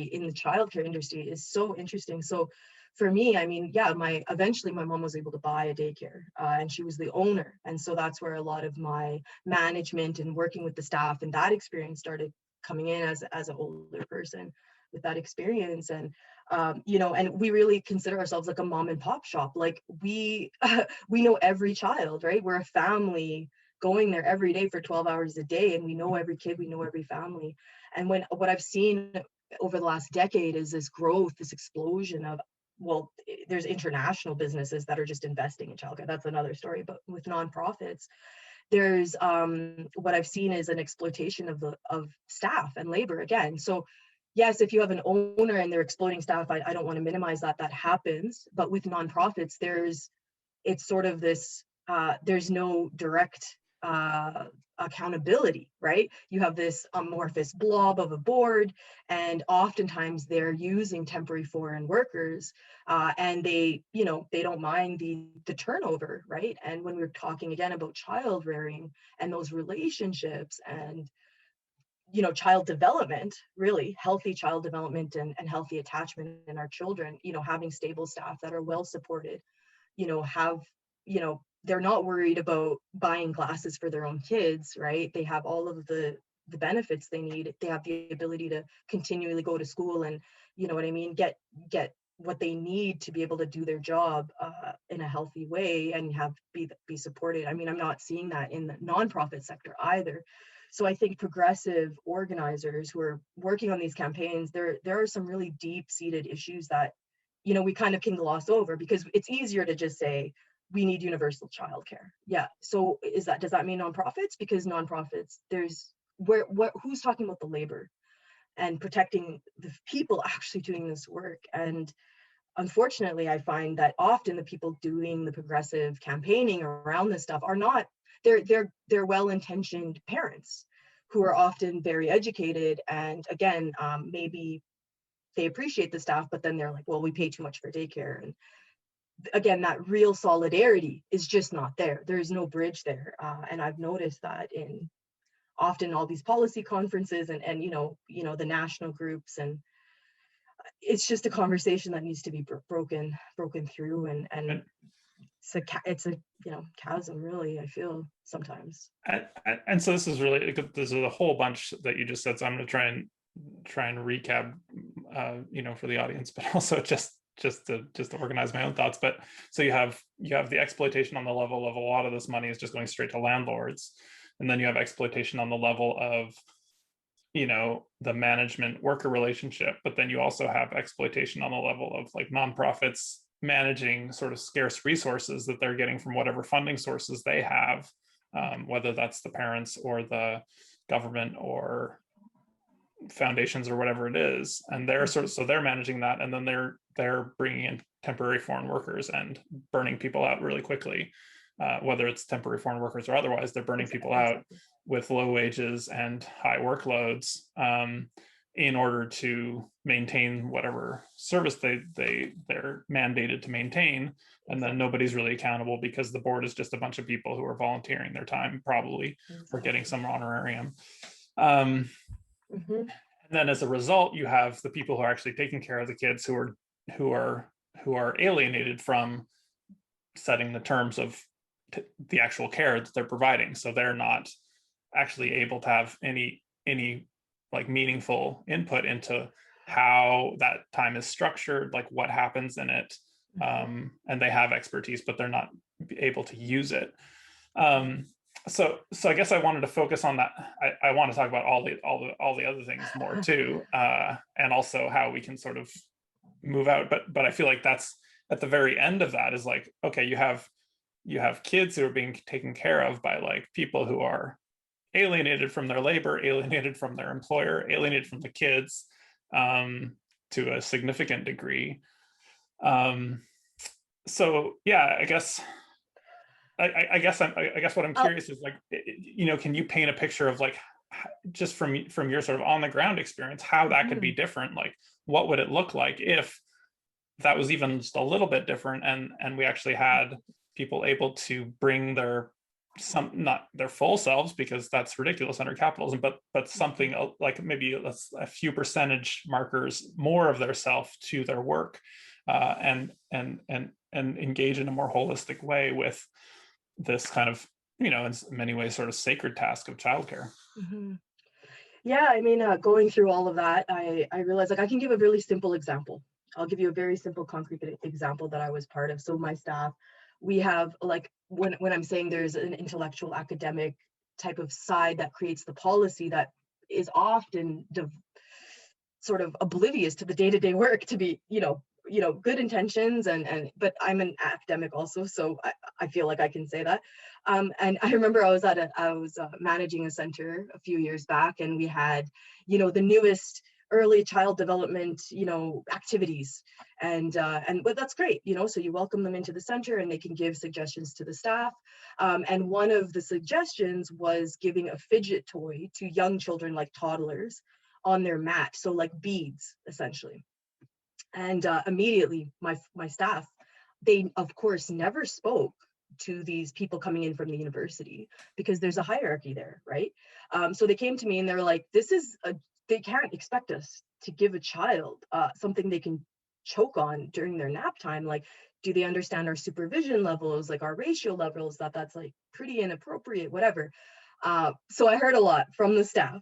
in the childcare industry is so interesting. So for me, I mean, yeah, eventually my mom was able to buy a daycare, and she was the owner. And so that's where a lot of my management and working with the staff and that experience started coming in as an older person with that experience. And and we really consider ourselves like a mom and pop shop. Like we we know every child, right? We're a family going there every day for 12 hours a day, and we know every kid, we know every family. And what I've seen over the last decade is this growth, this explosion of, well, there's international businesses that are just investing in childcare. That's another story. But with nonprofits, there's what I've seen is an exploitation of staff and labor again. So yes, if you have an owner and they're exploiting staff, I don't want to minimize that. That happens. But with nonprofits, it's sort of this, there's no direct accountability, right? You have this amorphous blob of a board, and oftentimes they're using temporary foreign workers, and they don't mind the turnover, right? And when we're talking again about child rearing and those relationships and child development, really healthy child development and healthy attachment in our children, having stable staff that are well supported, have, they're not worried about buying glasses for their own kids, right? They have all of the benefits they need. They have the ability to continually go to school and, what I mean, get what they need to be able to do their job in a healthy way and be supported. I mean, I'm not seeing that in the nonprofit sector either. So I think progressive organizers who are working on these campaigns, there are some really deep-seated issues that, we kind of can gloss over, because it's easier to just say, we need universal childcare. Yeah. So does that mean nonprofits? Because nonprofits, who's talking about the labor and protecting the people actually doing this work? And unfortunately, I find that often the people doing the progressive campaigning around this stuff are not, they're well-intentioned parents who are often very educated, and again, maybe they appreciate the staff, but then they're like, well, we pay too much for daycare. And again, that real solidarity is just not there. There's no bridge there. And I've noticed that in often all these policy conferences and the national groups, and it's just a conversation that needs to be broken through, and it's a chasm, really, I feel sometimes. And so this is a whole bunch that you just said, so I'm going to try and recap for the audience, but also just to organize my own thoughts. But so you have the exploitation on the level of a lot of this money is just going straight to landlords, and then you have exploitation on the level of the management worker relationship, but then you also have exploitation on the level of like nonprofits managing sort of scarce resources that they're getting from whatever funding sources they have, whether that's the parents or the government or foundations or whatever it is, and they're managing that, and then they're bringing in temporary foreign workers and burning people out really quickly, whether it's temporary foreign workers or otherwise. They're burning people out with low wages and high workloads in order to maintain whatever service they're mandated to maintain, and then nobody's really accountable because the board is just a bunch of people who are volunteering their time, probably for getting some honorarium. And then as a result, you have the people who are actually taking care of the kids who are alienated from setting the terms of the actual care that they're providing. So they're not actually able to have any like meaningful input into how that time is structured, like what happens in it. And they have expertise, but they're not able to use it. So I guess I wanted to focus on that. I want to talk about all the other things more too, and also how we can sort of move out. But I feel like that's at the very end of that is like, okay, you have kids who are being taken care of by like people who are alienated from their labor, alienated from their employer, alienated from the kids, to a significant degree. So yeah, I guess what I'm curious is like, can you paint a picture of like, just from your sort of on the ground experience, how that could be different? Like, what would it look like if that was even just a little bit different, and we actually had people able to bring their some, not their full selves, because that's ridiculous under capitalism, but something like maybe a few percentage markers more of their self to their work, and engage in a more holistic way with this kind of, in many ways sort of sacred task of childcare. Mm-hmm. Yeah, I mean, going through all of that, I realized, like, I can give a really simple example. I'll give you a very simple, concrete example that I was part of. So my staff, we have, like, when I'm saying there's an intellectual academic type of side that creates the policy that is often sort of oblivious to the day-to-day work, to be, good intentions, but I'm an academic also, so I feel like I can say that. And I remember I was managing a center a few years back, and we had, the newest early child development, activities, but that's great, so you welcome them into the center and they can give suggestions to the staff. And one of the suggestions was giving a fidget toy to young children, like toddlers, on their mat, so like beads essentially. And immediately my staff, they of course never spoke to these people coming in from the university, because there's a hierarchy there, right? So they came to me and they were like, they can't expect us to give a child something they can choke on during their nap time. Like, do they understand our supervision levels, like our ratio levels, that's like pretty inappropriate, whatever. So I heard a lot from the staff.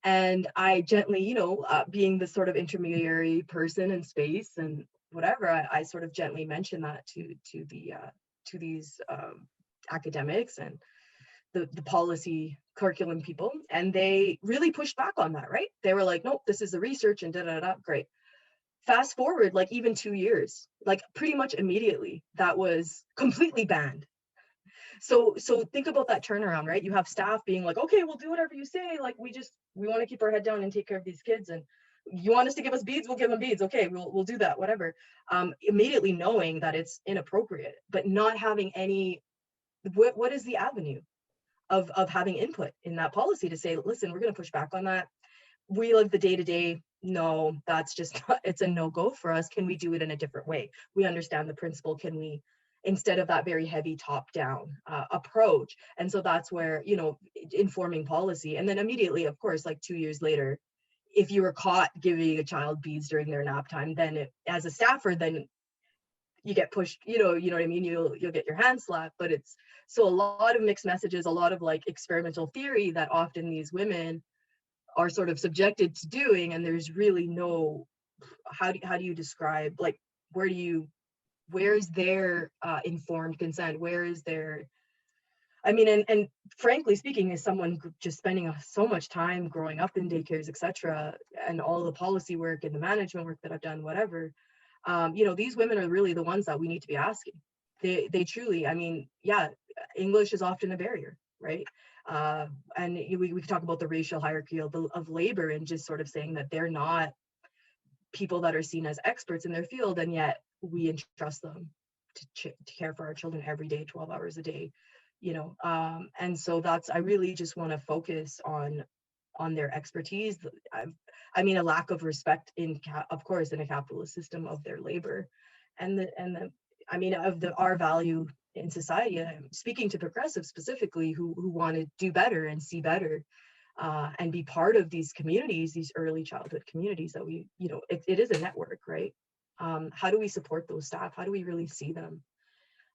And I gently, being the sort of intermediary person in space and whatever, I sort of gently mentioned that to these academics and the policy curriculum people, and they really pushed back on that, right? They were like, nope, this is the research and da da da. Great. Fast forward, like, even 2 years, like pretty much immediately, that was completely banned. So think about that turnaround, right? You have staff being like, okay, we'll do whatever you say. Like, we want to keep our head down and take care of these kids. And you want us to give us beads, we'll give them beads. Okay, we'll do that, whatever. Immediately knowing that it's inappropriate, but not having any, what is the avenue of having input in that policy to say, listen, we're going to push back on that. We live the day to day. No, that's just, it's a no-go for us. Can we do it in a different way? We understand the principle. Can we, instead of that very heavy top-down approach? And so that's where, informing policy. And then immediately, of course, like 2 years later, if you were caught giving a child beads during their nap time, then as a staffer, then you get pushed, you know what I mean? You'll get your hand slapped. But it's, so a lot of mixed messages, a lot of like experimental theory that often these women are sort of subjected to doing, and there's really no, how do you describe, like, where's their informed consent? Where is their, I mean, and frankly speaking, as someone just spending so much time growing up in daycares, etc., and all the policy work and the management work that I've done, whatever, these women are really the ones that we need to be asking. They truly, I mean, yeah, English is often a barrier, right? And we can talk about the racial hierarchy of labor, and just sort of saying that they're not people that are seen as experts in their field, and yet we entrust them to care for our children every day, 12 hours a day, and so I really just want to focus on their expertise. I mean, a lack of respect of course, in a capitalist system, of their labor, and I mean, of our value in society. I'm speaking to progressives specifically who want to do better and see better, and be part of these communities, these early childhood communities that we, it is a network, right? How do we support those staff? How do we really see them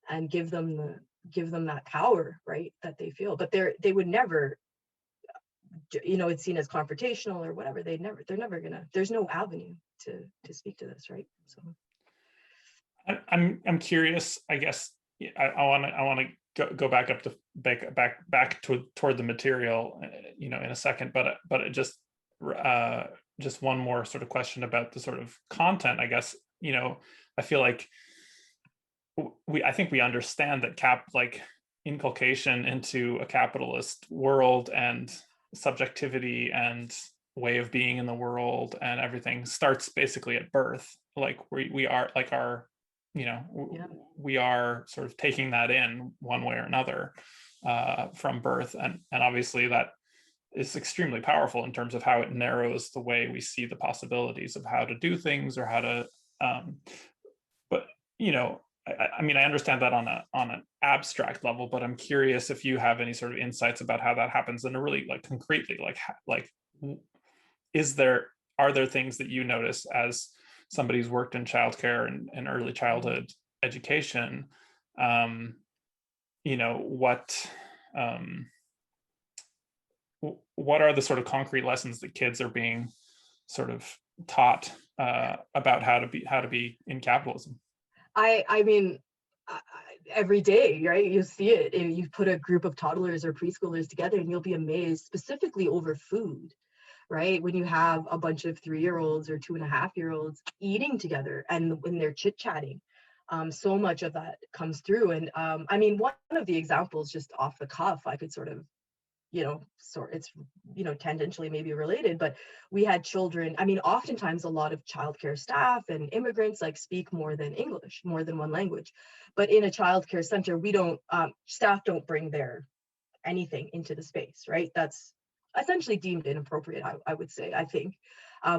and give them that power, right, that they feel? But they would never, it's seen as confrontational or whatever. They're never gonna, there's no avenue to speak to this, right? So I'm curious, I guess. I want to go back up to back toward the material, in a second, but just one more sort of question about the sort of content, I guess. I feel like I think we understand that like inculcation into a capitalist world and subjectivity and way of being in the world and everything starts basically at birth. Like we are like our, yeah. We are sort of taking that in one way or another from birth, and obviously that is extremely powerful in terms of how it narrows the way we see the possibilities of how to do things or how to but I mean, I understand that on an abstract level, but I'm curious if you have any sort of insights about how that happens in a really like concretely, like are there things that you notice as somebody who's worked in childcare and early childhood education? You know, what are the sort of concrete lessons that kids are being sort of taught about how to be in capitalism? I mean, every day, right? You see it. And you put a group of toddlers or preschoolers together, and you'll be amazed, specifically over food, right? When you have a bunch of 3-year-olds or 2.5-year-olds eating together, and when they're chit chatting, so much of that comes through. And I mean, one of the examples, just off the cuff, I could sort of, it's, tangentially maybe related, but we had children. I mean, oftentimes a lot of childcare staff and immigrants like speak more than English, more than one language. But in a childcare center, we don't, staff don't bring their anything into the space, right? That's essentially deemed inappropriate, I would say, I think,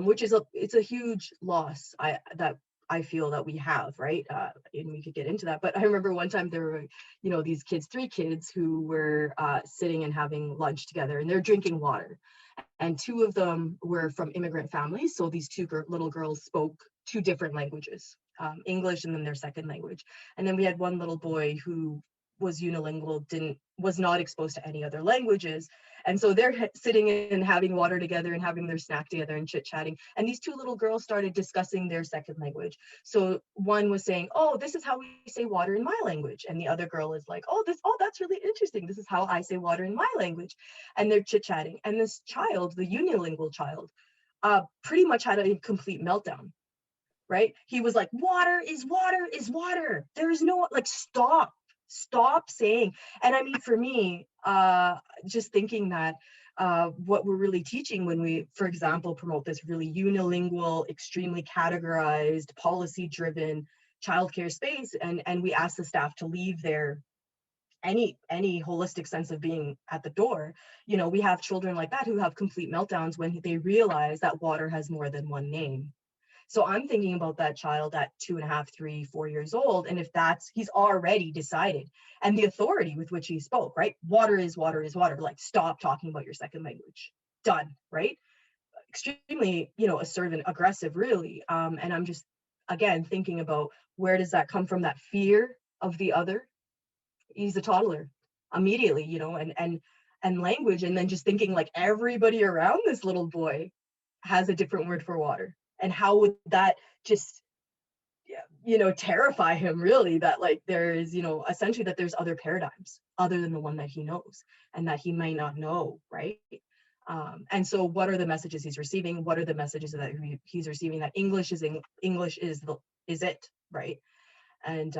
which is it's a huge loss that I feel that we have, right? And we could get into that. But I remember one time there were, these kids, 3 kids who were sitting and having lunch together, and they're drinking water. And 2 of them were from immigrant families. So these 2 little girls spoke 2 different languages, English and then their second language. And then we had one little boy who was unilingual, was not exposed to any other languages. And so they're sitting and having water together and having their snack together and chit-chatting. And these 2 little girls started discussing their second language. So one was saying, "Oh, this is how we say water in my language." And the other girl is like, "Oh, that's really interesting. This is how I say water in my language." And they're chit-chatting. And this child, the unilingual child, pretty much had a complete meltdown. Right? He was like, "Water is water is water. There is no, like, stop saying." And I mean, for me, just thinking that what we're really teaching when we, for example, promote this really unilingual, extremely categorized, policy-driven childcare space, and we ask the staff to leave their any holistic sense of being at the door, we have children like that who have complete meltdowns when they realize that water has more than one name. So I'm thinking about that child at 2.5, 3, 4 years old. And if he's already decided, and the authority with which he spoke, right? Water is water is water. Like, stop talking about your second language. Done, right? Extremely, assertive and aggressive, really. And I'm just, again, thinking about, where does that come from? That fear of the other. He's a toddler immediately, and language. And then just thinking, like, everybody around this little boy has a different word for water. And how would that just, terrify him, really, that, like, there is, essentially, that there's other paradigms other than the one that he knows and that he might not know, right? And so what are the messages he's receiving? What are the messages that he's receiving? That English is it, right? And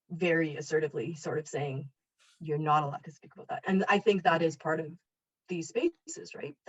very assertively sort of saying, you're not allowed to speak about that. And I think that is part of these spaces, right? That